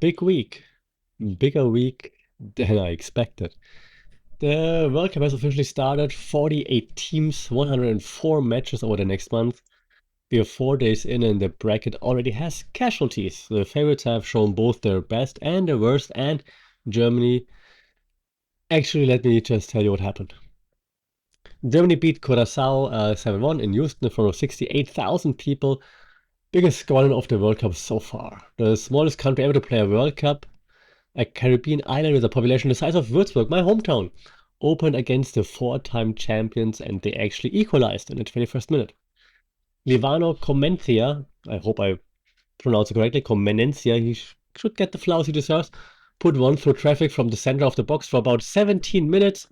Big week. Bigger week than I expected. The World Cup has officially started. 48 teams, 104 matches over the next month. We are 4 days in and the bracket already has casualties. The favorites have shown both their best and their worst, and Germany. Actually, let me just tell you what happened. Germany beat Curaçao 7-1 in Houston in front of 68,000 people. Biggest squadron of the World Cup so far. The smallest country ever to play a World Cup. A Caribbean island with a population the size of Würzburg, my hometown, opened against the four-time champions and they actually equalized in the 21st minute. Livano Comencia, I hope I pronounce it correctly, Comenencia, he should get the flowers he deserves, put one through traffic from the center of the box for about 17 minutes.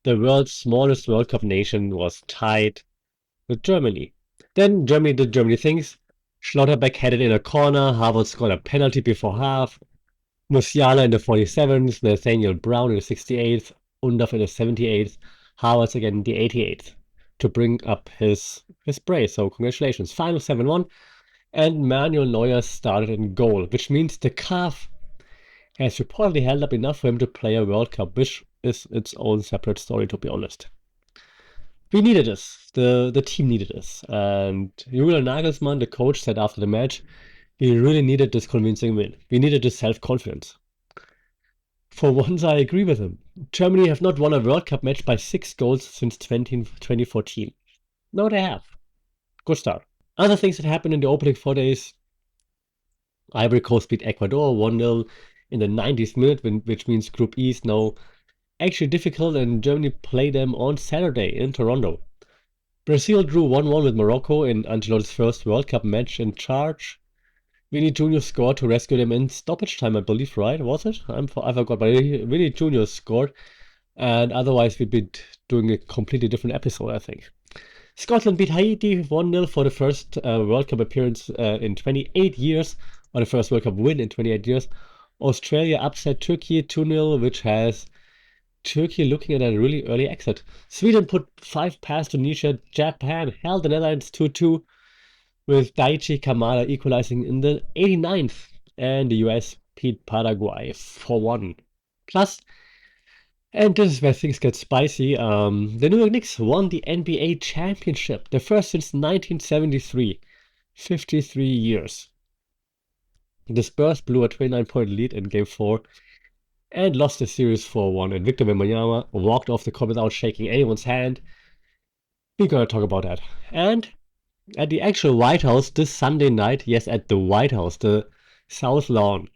The world's smallest World Cup nation was tied with Germany. Then Germany did Germany things. Schlotterbeck headed in a corner, Harvard scored a penalty before half. Musiala in the 47th, Nathaniel Brown in the 68th, Undaf in the 78th, Havertz again in the 88th to bring up his brace. So congratulations. Final 7-1. And Manuel Neuer started in goal, which means the calf has reportedly held up enough for him to play a World Cup, which is its own separate story, to be honest. We needed this. The team needed this. And Julian Nagelsmann, the coach, said after the match, we really needed this convincing win. We needed this self-confidence. For once, I agree with him. Germany have not won a World Cup match by 6 goals since 2014. No, they have. Good start. Other things that happened in the opening 4 days. Ivory Coast beat Ecuador 1-0 in the 90th minute, which means Group E is now actually difficult, and Germany play them on Saturday in Toronto. Brazil drew 1-1 with Morocco in Ancelotti's first World Cup match in charge. Vinny Jr. scored to rescue them in stoppage time, I believe, right? Was it? I forgot, but Vinny Jr. scored, and otherwise we'd be doing a completely different episode, I think. Scotland beat Haiti 1-0 for the first World Cup appearance in 28 years, or the first World Cup win in 28 years. Australia upset Türkiye 2-0, which has Turkey looking at a really early exit. Sweden put 5 past Tunisia. Japan held the Netherlands 2-2. With Daichi Kamada equalizing in the 89th, and the US beat Paraguay 4-1. Plus, and this is where things get spicy, the New York Knicks won the NBA championship, the first since 1973, 53 years. The Spurs blew a 29-point lead in Game 4 and lost the series 4-1, and Victor Wembanyama walked off the court without shaking anyone's hand. We're gonna talk about that. And at the actual White House this Sunday night, yes, at the White House, the South Lawn,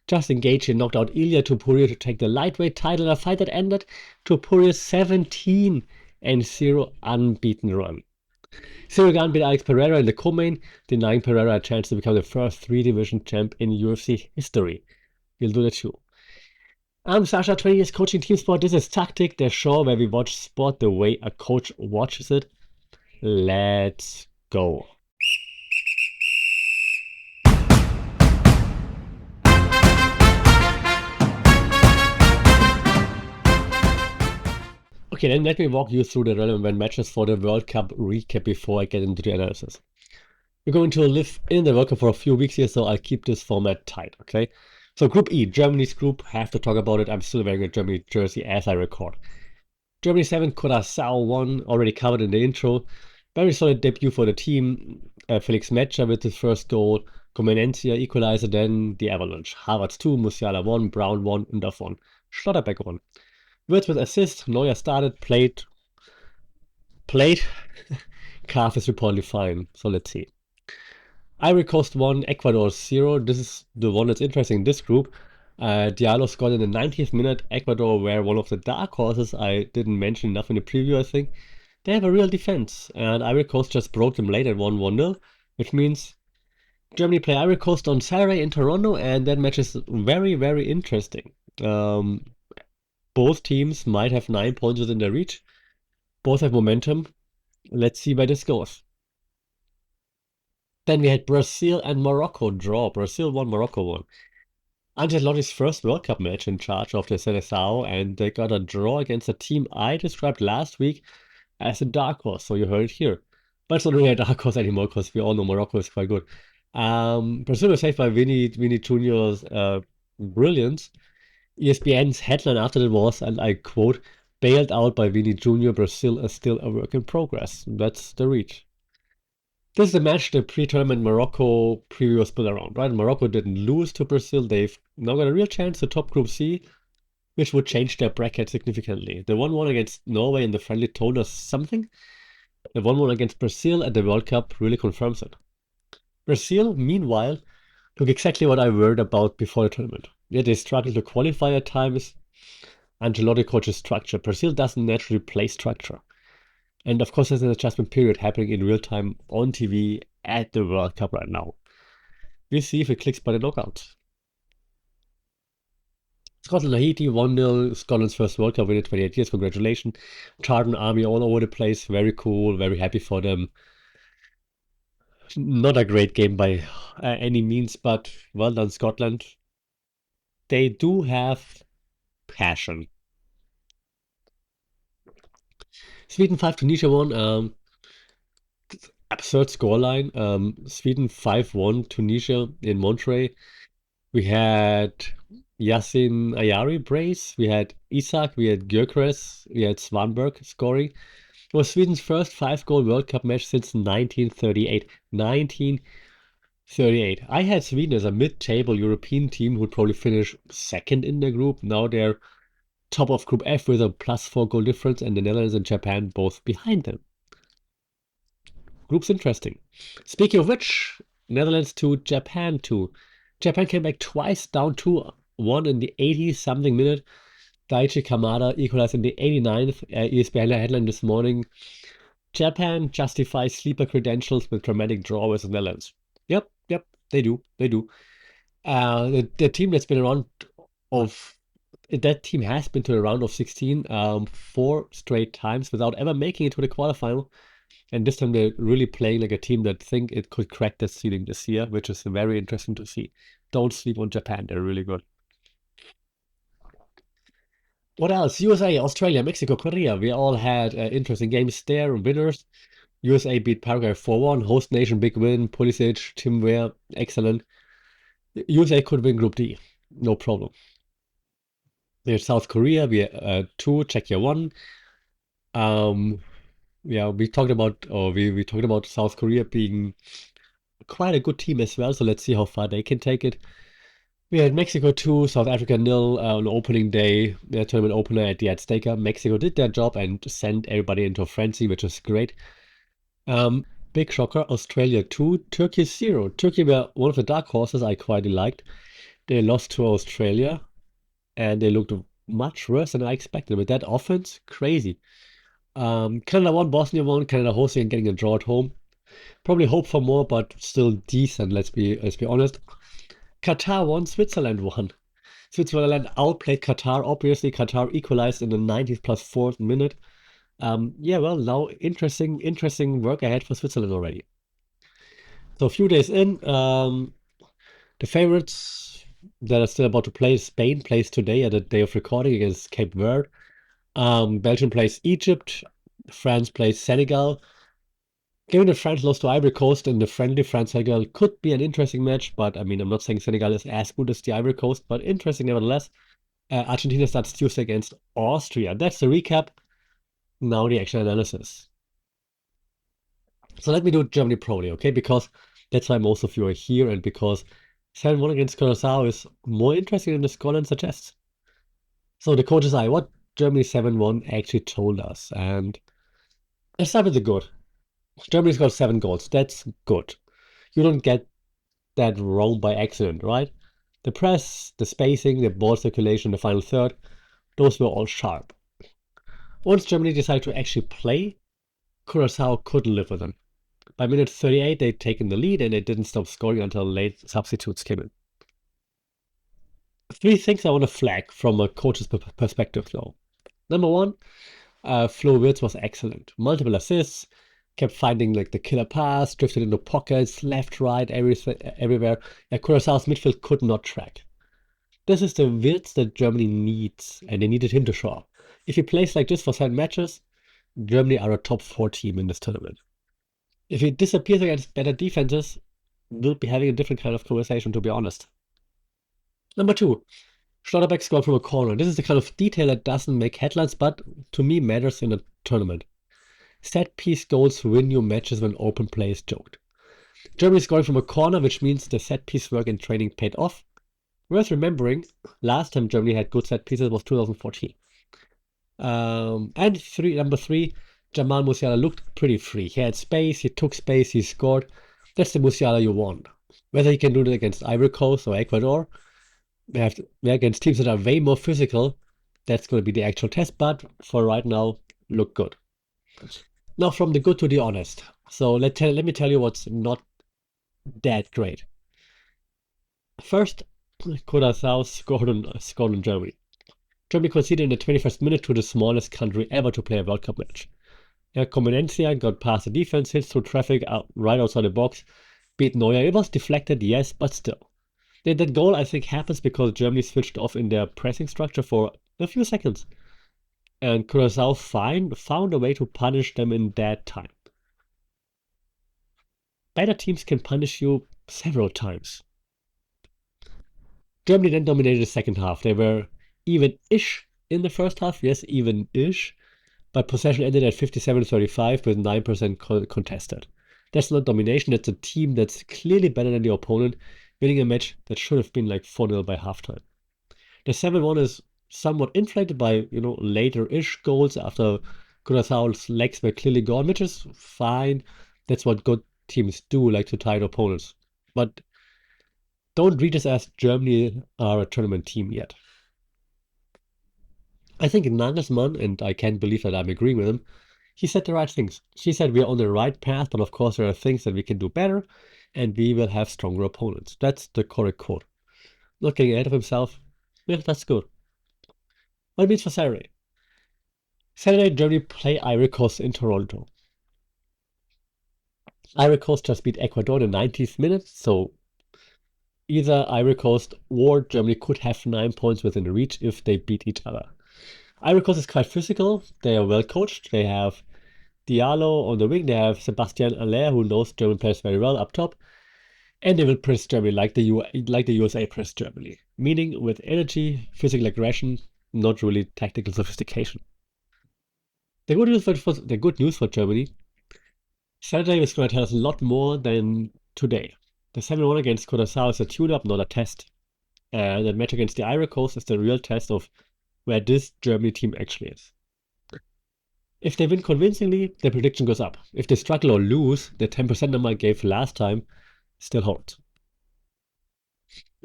Justin Gaethje knocked out Ilia Topuria to take the lightweight title in a fight that ended Topuria's 17-0 unbeaten run. Ciryl Gane beat Alex Pereira in the co-main, denying Pereira a chance to become the first 3-division champ in UFC history. We'll do that too. I'm Sasha, 20 years coaching team sport. This is Tactic, the show where we watch sport the way a coach watches it. Let's go. Okay, then let me walk you through the relevant matches for the World Cup recap before I get into the analysis. We're going to live in the World Cup for a few weeks here, so I'll keep this format tight, okay? So Group E, Germany's group, have to talk about it. I'm still wearing a Germany jersey as I record. Germany 7, Curaçao 1, already covered in the intro. Very solid debut for the team. Felix Metscher with his first goal. Comenencia equalizer, then the Avalanche. Havertz 2, Musiala 1, Brown 1, Undaf 1. Schlotterbeck 1. Wirtz with assist. Neuer started, played. Calf is reportedly fine, so let's see. Ivory Coast 1, Ecuador 0. This is the one that's interesting in this group. Diallo scored in the 90th minute. Ecuador were one of the dark horses. I didn't mention enough in the preview, I think. They have a real defense, and Ivory Coast just broke them late at 1-1-0, which means Germany play Ivory Coast on Saturday in Toronto, and that match is very, very interesting. Both teams might have 9 points within their reach. Both have momentum. Let's see where this goes. Then we had Brazil and Morocco draw. Brazil won, Morocco won. Ancelotti's first World Cup match in charge of the Curaçao, and they got a draw against a team I described last week as a dark horse, so you heard it here. But it's not really a dark horse anymore, because we all know Morocco is quite good. Brazil was saved by Vinny Jr.'s brilliance. ESPN's headline after that was, and I quote, "Bailed out by Vini Jr., Brazil is still a work in progress." That's the reach. This is the match the pre-tournament Morocco preview was built around, right? Morocco didn't lose to Brazil. They've now got a real chance to top Group C, which would change their bracket significantly. The 1-1 against Norway in the friendly told us something. The 1-1 against Brazil at the World Cup really confirms it. Brazil, meanwhile, look exactly what I worried about before the tournament. Yeah, they struggle to qualify at times. Ancelotti coaches structure. Brazil doesn't naturally play structure. And of course, there's an adjustment period happening in real time on TV at the World Cup right now. We'll see if it clicks by the knockouts. Scotland Haiti 1-0, Scotland's first World Cup win in 28 years. Congratulations. Tartan Army all over the place. Very cool. Very happy for them. Not a great game by any means, but well done, Scotland. They do have passion. Sweden 5, Tunisia 1. Absurd scoreline. Sweden 5-1, Tunisia in Monterrey. We had Yassin Ayari brace. We had Isak. We had Gyökeres. We had Svanberg scoring. It was Sweden's first 5-goal World Cup match since 1938. 1938. I had Sweden as a mid-table European team who would probably finish second in the group. Now they're top of Group F with a +4 goal difference, and the Netherlands and Japan both behind them. Group's interesting. Speaking of which, Netherlands 2, Japan 2. Japan came back twice down 2-1 in the 80-something minute. Daichi Kamada equalized in the 89th. ESPN headline this morning. Japan justifies sleeper credentials with dramatic draw with the Netherlands. Yep, they do. The team that's been around that team has been to the round of 16 4 straight times without ever making it to the quarterfinal. And this time they're really playing like a team that think it could crack the ceiling this year, which is very interesting to see. Don't sleep on Japan. They're really good. What else? USA, Australia, Mexico, Korea. We all had interesting games there. Winners. USA beat Paraguay 4-1. Host nation, big win. Pulisic, Tim Weah, excellent. USA could win Group D. No problem. We had South Korea. We had 2, Czechia 1. Yeah, we talked about South Korea being quite a good team as well. So let's see how far they can take it. We had Mexico 2, South Africa 0 on opening day, their tournament opener at the Azteca. Mexico did their job and sent everybody into a frenzy, which is great. Big shocker, Australia 2, Turkey 0. Turkey were one of the dark horses I quite liked. They lost to Australia, and they looked much worse than I expected. With that offense, crazy. Canada 1, Bosnia 1, Canada hosting and getting a draw at home. Probably hope for more, but still decent, let's be honest. Qatar 1, Switzerland 1. Switzerland outplayed Qatar. Obviously, Qatar equalized in the 90th plus 4th minute. Yeah, well, now interesting work ahead for Switzerland already. So a few days in, the favorites that are still about to play, Spain plays today at the day of recording against Cape Verde. Belgium plays Egypt. France plays Senegal. Given that France lost to Ivory Coast in the friendly, France-Senegal could be an interesting match, but I mean, I'm not saying Senegal is as good as the Ivory Coast, but interesting nevertheless. Argentina starts Tuesday against Austria. That's the recap. Now the action analysis. So let me do Germany Pro, okay? Because that's why most of you are here, and because 7-1 against Curaçao is more interesting than the scoreline suggests. So the coach's eye, what Germany 7-1 actually told us, and let's start with the good. Germany's got 7 goals. That's good. You don't get that wrong by accident, right? The press, the spacing, the ball circulation, the final third, those were all sharp. Once Germany decided to actually play, Curaçao couldn't live with them. By minute 38, they'd taken the lead and they didn't stop scoring until late substitutes came in. 3 things I want to flag from a coach's perspective, though. Number 1, Flo Wirtz was excellent. Multiple assists, kept finding like the killer pass, drifted into pockets, left, right, everywhere. Curaçao's midfield could not track. This is the Wirtz that Germany needs, and they needed him to show up. If he plays like this for 7 matches, Germany are a top 4 team in this tournament. If he disappears against better defenses, we'll be having a different kind of conversation, to be honest. Number 2, Schlotterbeck scored from a corner. This is the kind of detail that doesn't make headlines, but to me matters in a tournament. Set piece goals win you matches when open play is choked. Germany scoring from a corner, which means the set piece work in training paid off. Worth remembering, last time Germany had good set pieces was 2014. Number 3, Jamal Musiala looked pretty free. He had space, he took space, he scored. That's the Musiala you want. Whether he can do it against Ivory Coast or Ecuador, we're against teams that are way more physical. That's going to be the actual test, but for right now, look good. Now from the good to the honest. So let me tell you what's not that great. First, Curaçao scored on Germany. Germany conceded in the 21st minute to the smallest country ever to play a World Cup match. Comenencia got past the defense, hit through traffic right outside the box, beat Neuer. It was deflected, yes, but still. That goal, I think, happens because Germany switched off in their pressing structure for a few seconds. And Curaçao found a way to punish them in that time. Better teams can punish you several times. Germany then dominated the second half. They were even-ish in the first half, yes, even-ish, but possession ended at 57-35 with 9% contested. That's not domination, that's a team that's clearly better than the opponent, winning a match that should have been like 4-0 by halftime. The 7-1 is somewhat inflated by, later-ish goals after Curaçao's legs were clearly gone, which is fine. That's what good teams do, like to tie opponents. But don't read this as Germany are a tournament team yet. I think Nagelsmann, and I can't believe that I'm agreeing with him, he said the right things. He said we're on the right path, but of course there are things that we can do better, and we will have stronger opponents. That's the correct quote. Not getting ahead of himself, yeah, that's good. What it means for Saturday. Saturday, Germany play Ivory Coast in Toronto. Ivory Coast just beat Ecuador in the 90th minute, so either Ivory Coast or Germany could have 9 points within reach if they beat each other. Ivory Coast is quite physical. They are well coached. They have Diallo on the wing. They have Sebastian Aller, who knows German players very well, up top. And they will press Germany like the USA pressed Germany, meaning with energy, physical aggression, not really tactical sophistication. The good news for Germany, Saturday is going to tell us a lot more than today. The 7-1 against Curaçao is a tune-up, not a test. And the match against the Ivory Coast is the real test of where this Germany team actually is. If they win convincingly, their prediction goes up. If they struggle or lose, the 10% number I gave last time still holds.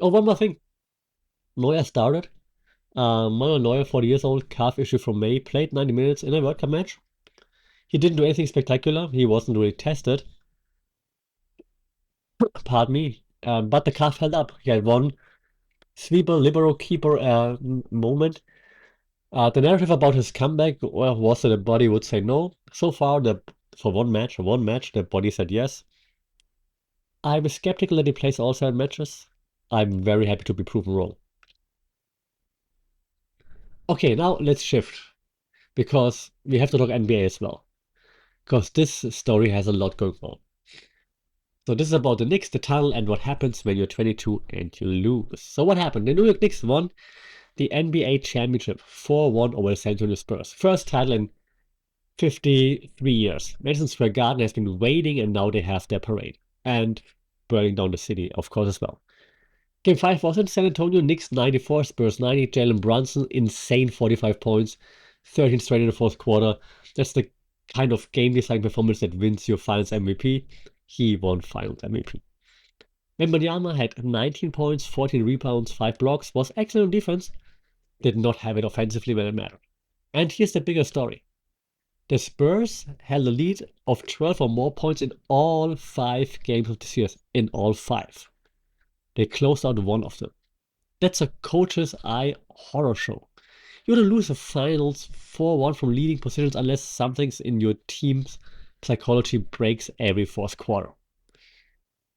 Oh, one more thing. Neuer started. Manuel Neuer, 40 years old, calf issue from May, played 90 minutes in a World Cup match. He didn't do anything spectacular. He wasn't really tested. Pardon me. But the calf held up. He had one sweeper, libero keeper moment. The narrative about his comeback was that the body would say no. So far, for one match, the body said yes. I was skeptical that he plays all 7 matches. I'm very happy to be proven wrong. Okay, now let's shift, because we have to talk NBA as well, because this story has a lot going on. So this is about the Knicks, the tunnel, and what happens when you're 22 and you lose. So what happened? The New York Knicks won the NBA championship 4-1 over the San Antonio Spurs. First title in 53 years. Madison Square Garden has been waiting, and now they have their parade. And burning down the city, of course, as well. Game 5 was in San Antonio. Knicks 94, Spurs 90. Jalen Brunson, insane 45 points. 13 straight in the fourth quarter. That's the kind of game-deciding performance that wins your Finals MVP. He won Finals MVP. Wembanyama had 19 points, 14 rebounds, 5 blocks, was excellent on defense, did not have it offensively when it mattered. And here's the bigger story. The Spurs held a lead of 12 or more points in all 5 games of the series. In all 5. They closed out one of them. That's a coach's eye horror show. You want to lose the finals 4-1 from leading positions unless something's in your team's psychology breaks every fourth quarter.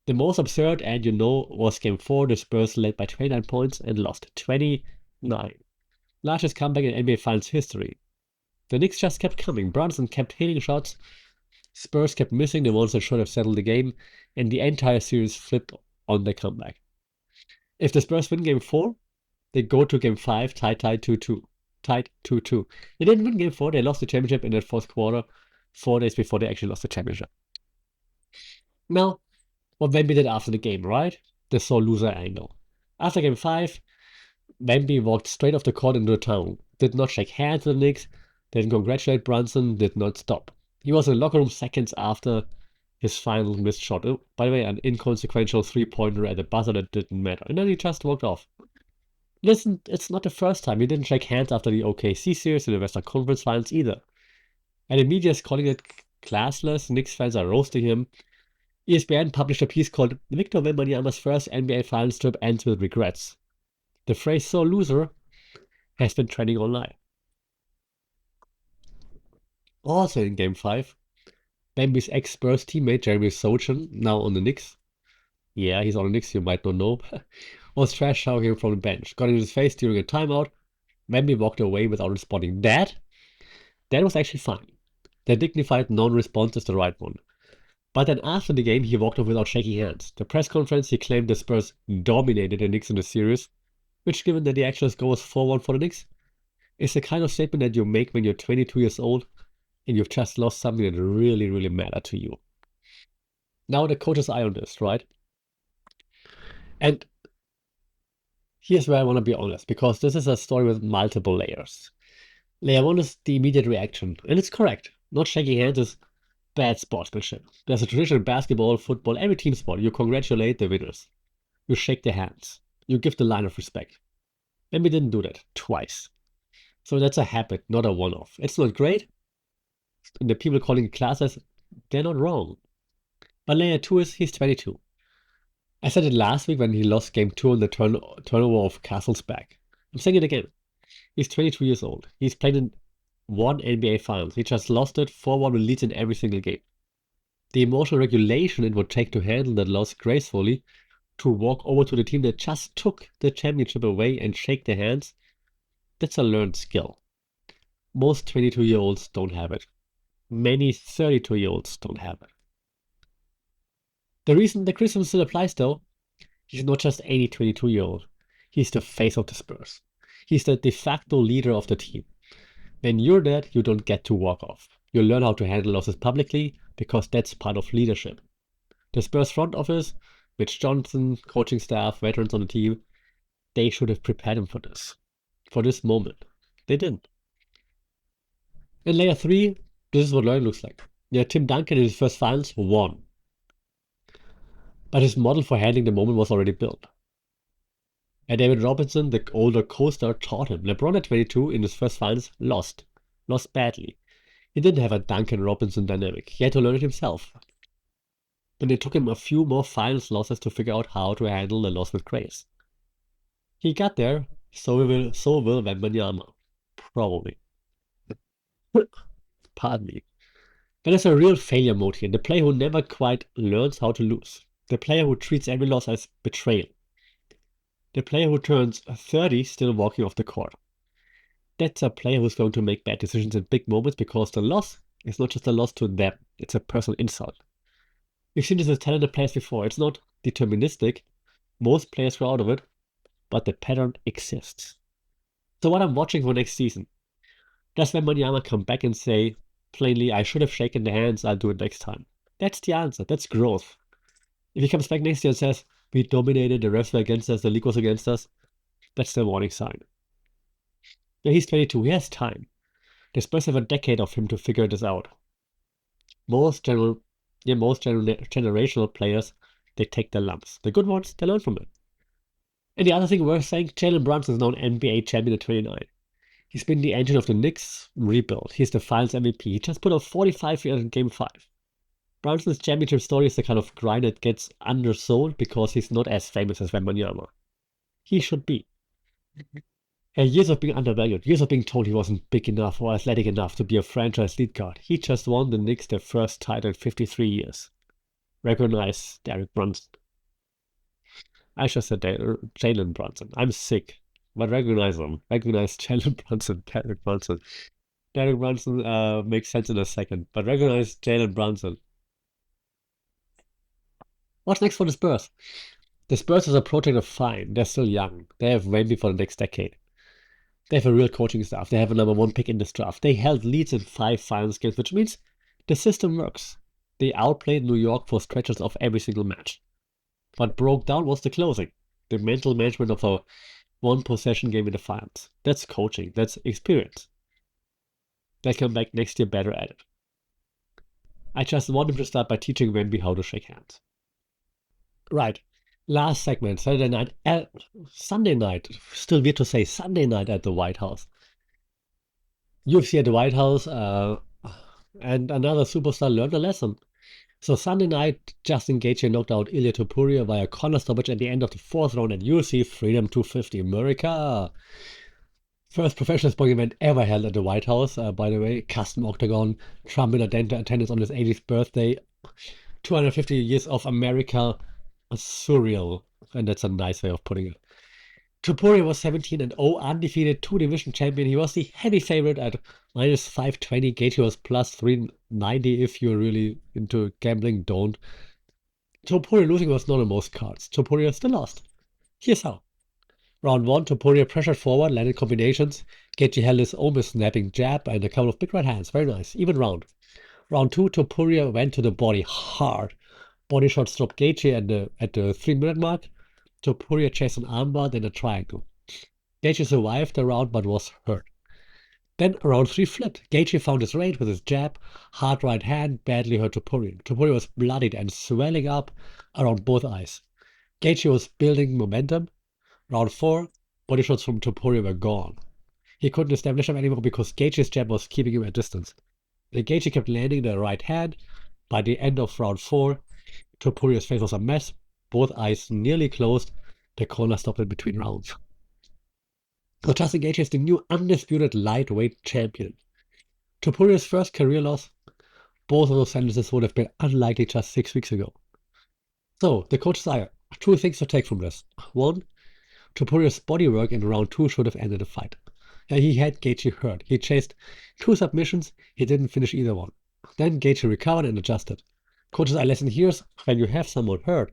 The most absurd, and was Game 4. The Spurs led by 29 points and lost 29. Largest comeback in NBA Finals history. The Knicks just kept coming. Brunson kept hitting shots. Spurs kept missing the ones that should have settled the game, and the entire series flipped on their comeback. If the Spurs win Game 4, They go to game 5, tied 2-2. Tied 2-2. They didn't win game 4, they lost the championship in the fourth quarter, 4 days before they actually lost the championship. Now, what Wemby did after the game, right? The sore loser angle. After game 5, Wemby walked straight off the court into the tunnel. Did not shake hands with the Knicks, didn't congratulate Brunson, did not stop. He was in the locker room seconds after his final missed shot. Oh, by the way, an inconsequential three-pointer at the buzzer that didn't matter. And then he just walked off. Listen, it's not the first time. He didn't shake hands after the OKC series in the Western Conference Finals either. And the media is calling it classless. Knicks fans are roasting him. ESPN published a piece called Victor Wembanyama's first NBA Finals trip ends with regrets. The phrase "sore loser" has been trending online. Also in Game 5, Wemby's ex-Spurs teammate Jeremy Sochan, now on the Knicks, yeah, he's on the Knicks, you might not know, was trash talking him from the bench. Got in his face during a timeout. Wemby walked away without responding. That was actually fine. The dignified non-response is the right one. But then after the game, he walked off without shaking hands. The press conference, he claimed the Spurs dominated the Knicks in the series, which, given that the actual score was 4-1 for the Knicks, is the kind of statement that you make when you're 22 years old and you've just lost something that really, really mattered to you. Now the coach's eye on this, right? And here's where I want to be honest, because this is a story with multiple layers. Layer 1 is the immediate reaction, and it's correct. Not shaking hands is bad sportsmanship. There's a tradition in basketball, football, every team sport. You congratulate the winners. You shake their hands. You give the line of respect. And we didn't do that twice. So that's a habit, not a one-off. It's not great. And the people calling it classes, they're not wrong. But layer 2 is he's 22. I said it last week when he lost game 2 on the turnover of Castle's back. I'm saying it again. He's 22 years old. He's played in 1 NBA Finals. He just lost it 4-1 with leads in every single game. The emotional regulation it would take to handle that loss gracefully, to walk over to the team that just took the championship away and shake their hands, that's a learned skill. Most 22-year-olds don't have it. Many 32-year-olds don't have it. The reason the criticism still applies, though, he's not just any 22-year-old. He's the face of the Spurs. He's the de facto leader of the team. When you're that, you don't get to walk off. You learn how to handle losses publicly, because that's part of leadership. The Spurs front office, Mitch Johnson, coaching staff, veterans on the team, they should have prepared him for this moment. They didn't. In layer 3, this is what learning looks like. Yeah, Tim Duncan in his first finals won. But his model for handling the moment was already built. And David Robinson, the older co-star, taught him. LeBron at 22 in his first finals lost badly. He didn't have a Duncan Robinson dynamic. He had to learn it himself. And it took him a few more finals losses to figure out how to handle the loss with grace. He got there, so will Wembanyama. Probably. Pardon me. But there's a real failure mode here. The player who never quite learns how to lose. The player who treats every loss as betrayal. The player who turns 30 still walking off the court. That's a player who's going to make bad decisions in big moments, because the loss is not just a loss to them, it's a personal insult. We've seen this with talented players before. It's not deterministic. Most players grow out of it, but the pattern exists. So what I'm watching for next season, does Wembanyama come back and say, plainly, I should have shaken the hands, I'll do it next time? That's the answer. That's growth. If he comes back next year and says, we dominated, the refs were against us, the league was against us, that's the warning sign. Now he's 22, he has time. The Spurs have a decade of him to figure this out. Most generational players, they take their lumps. The good ones, they learn from it. And the other thing worth saying, Jalen Brunson is now an NBA champion at 29. He's been the engine of the Knicks rebuild. He's the Finals MVP. He just put up 45 in Game 5. Brunson's championship story is the kind of grind that gets undersold because he's not as famous as Wembanyama. He should be. And years of being undervalued, years of being told he wasn't big enough or athletic enough to be a franchise lead guard. He just won the Knicks their first title in 53 years. Recognize Derek Brunson. I just said Jalen Brunson. I'm sick. But recognize him. Recognize Jalen Brunson, Derek Brunson. Derek Brunson makes sense in a second. But recognize Jalen Brunson. What's next for the Spurs? The Spurs as a project are fine. They're still young. They have Wemby for the next decade. They have a real coaching staff. They have a #1 pick in this draft. They held leads in 5 finals games, which means the system works. They outplayed New York for stretches of every single match. What broke down was the closing, the mental management of a one-possession game in the finals. That's coaching. That's experience. They come back next year better at it. I just want him to start by teaching Wemby how to shake hands. Right. Last segment, Sunday night, still weird to say Sunday night at the White House. UFC at the White House, and another superstar learned a lesson. So Sunday night, Justin Gaethje knocked out Ilia Topuria via corner stoppage at the end of the 4th round at UFC Freedom 250 America. First professional sporting event ever held at the White House, by the way. Custom octagon, Trump in attendance on his 80th birthday. 250 years of America, surreal, and that's a nice way of putting it. Topuria was 17-0, undefeated, 2-division champion. He was the heavy favorite at -520. Gaethje was +390. If you're really into gambling, don't. Topuria losing was not on most cards. Topuria still lost. Here's how. Round 1, Topuria pressured forward, landed combinations. Gaethje held his almost snapping jab and a couple of big right hands. Very nice. Even round. Round 2, Topuria went to the body hard. Body shot stopped Gaethje at the 3-minute mark. Topuria chased an armbar, then a triangle. Gaethje survived the round but was hurt. Then round 3 flipped. Gaethje found his range with his jab. Hard right hand badly hurt Topuria. Topuria was bloodied and swelling up around both eyes. Gaethje was building momentum. Round 4, body shots from Topuria were gone. He couldn't establish him anymore because Gaethje's jab was keeping him at distance. Gaethje kept landing the right hand. By the end of round 4, Topuria's face was a mess. Both eyes nearly closed. The corner stopped in between rounds. So Justin Gaethje is the new undisputed lightweight champion. Topuria's first career loss. Both of those sentences would have been unlikely just 6 weeks ago. So the coach's eye. 2 things to take from this. 1, Topuria's bodywork in round 2 should have ended the fight. He had Gaethje hurt. He chased 2 submissions. He didn't finish either one. Then Gaethje recovered and adjusted. Coach's eye lesson here is when you have someone hurt,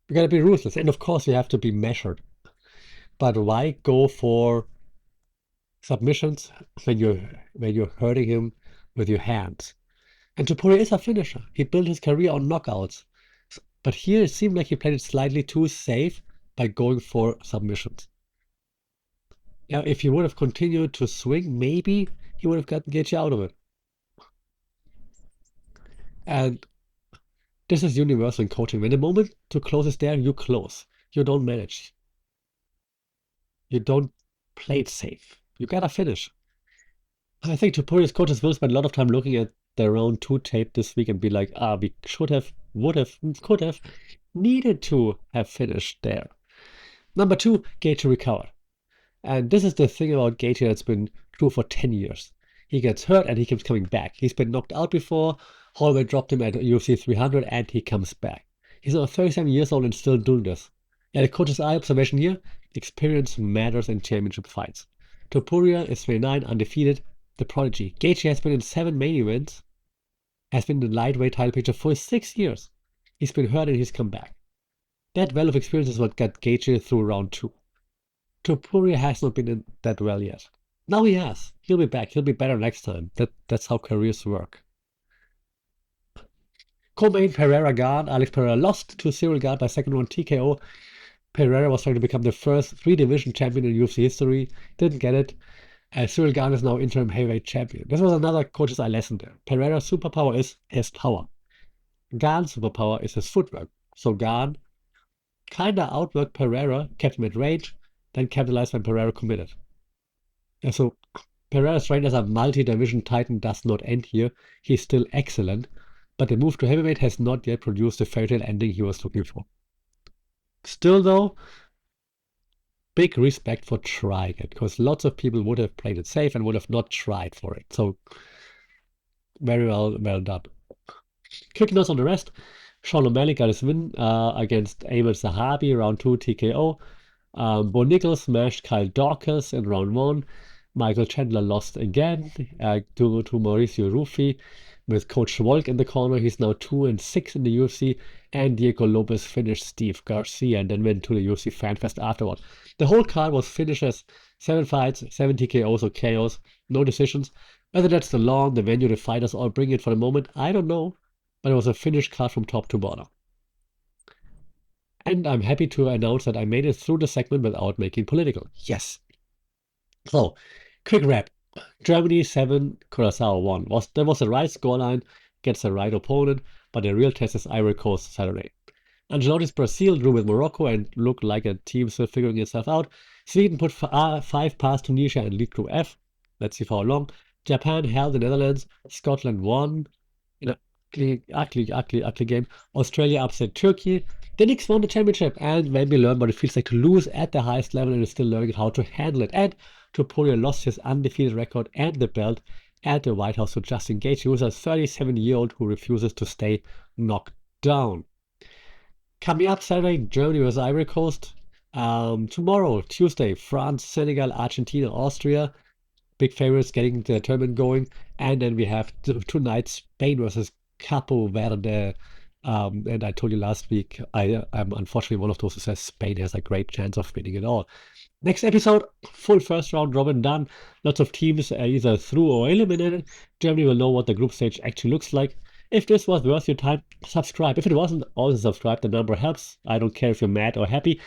you gotta be ruthless. And of course, you have to be measured. But why go for submissions when you're hurting him with your hands? And Topuria is a finisher. He built his career on knockouts. But here it seemed like he played it slightly too safe by going for submissions. Now, if he would have continued to swing, maybe he would have gotten Gaethje out of it. And this is universal in coaching. When the moment to close is there, you close. You don't manage. You don't play it safe. You gotta finish. I think Topuria's coaches will spend a lot of time looking at the round 2 tape this week and be like, we should have, would have, could have, needed to have finished there. Number 2, Gaethje recovered. And this is the thing about Gaethje that's been true for 10 years. He gets hurt and he keeps coming back. He's been knocked out before. Holloway dropped him at UFC 300 and he comes back. He's now 37 years old and still doing this. Yeah, the coach's eye observation here, experience matters in championship fights. Topuria is 29, undefeated, the prodigy. Gaethje has been in 7 main events, has been in the lightweight title picture for 6 years. He's been hurt and he's come back. That well of experience is what got Gaethje through round 2. Topuria has not been in that well yet. Now he has. He'll be back. He'll be better next time. That's how careers work. Co-main Pereira Gane. Alex Pereira lost to Ciryl Gane by second round TKO. Pereira was trying to become the first 3-division champion in UFC history. Didn't get it. Ciryl Gane is now interim heavyweight champion. This was another coach's eye lesson there. Pereira's superpower is his power. Gane's superpower is his footwork. So Gane kinda outworked Pereira, kept him at range, then capitalized when Pereira committed. So Pereira's reign as a multi-division titan does not end here. He's still excellent, but the move to heavyweight has not yet produced the fairy tale ending he was looking for. Still though, big respect for trying it, because lots of people would have played it safe and would have not tried for it. So very well done. Quick notes on the rest. Sean O'Malley got his win against Ayman Zahabi, round 2 TKO. Bo Nichols smashed Kyle Dawkins in round 1. Michael Chandler lost again to Mauricio Ruffi. with Coach Volk in the corner. He's now 2-6 in the UFC, and Diego Lopez finished Steve Garcia and then went to the UFC Fan Fest afterward. The whole card was finishes, 7 fights, 7 TKOs or KOs, no decisions. Whether that's the law, the venue, the fighters all bring it for the moment, I don't know, but it was a finished card from top to bottom. And I'm happy to announce that I made it through the segment without making political. Yes. So, quick wrap. Germany 7, Curaçao 1. That was the right scoreline, gets the right opponent, but the real test is Ivory Coast Saturday. Ancelotti's Brazil drew with Morocco and looked like a team still figuring itself out. Sweden put 5 past Tunisia and lead Group F. Let's see for how long. Japan held the Netherlands. Scotland won in a ugly game. Australia upset Turkey. The Knicks won the championship, and Wemby learned what it feels like to lose at the highest level and is still learning how to handle it. And Topuria lost his undefeated record and the belt at the White House to Justin Gaethje, who is a 37-year-old who refuses to stay knocked down. Coming up Saturday, Germany versus Ivory Coast. Tomorrow, Tuesday, France, Senegal, Argentina, Austria. Big favorites getting the tournament going. And then we have tonight Spain versus Capo Verde. And I told you last week, I'm unfortunately one of those who says Spain has a great chance of winning it all. Next episode, full first round robin done. Lots of teams either through or eliminated. Germany will know what the group stage actually looks like. If this was worth your time, subscribe. If it wasn't, also subscribe. The number helps. I don't care if you're mad or happy.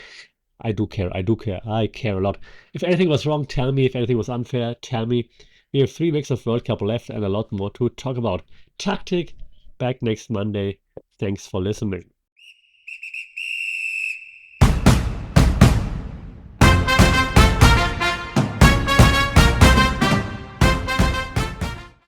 I do care. I care a lot. If anything was wrong, tell me. If anything was unfair, tell me. We have 3 weeks of World Cup left and a lot more to talk about. Tactic, back next Monday. Thanks for listening.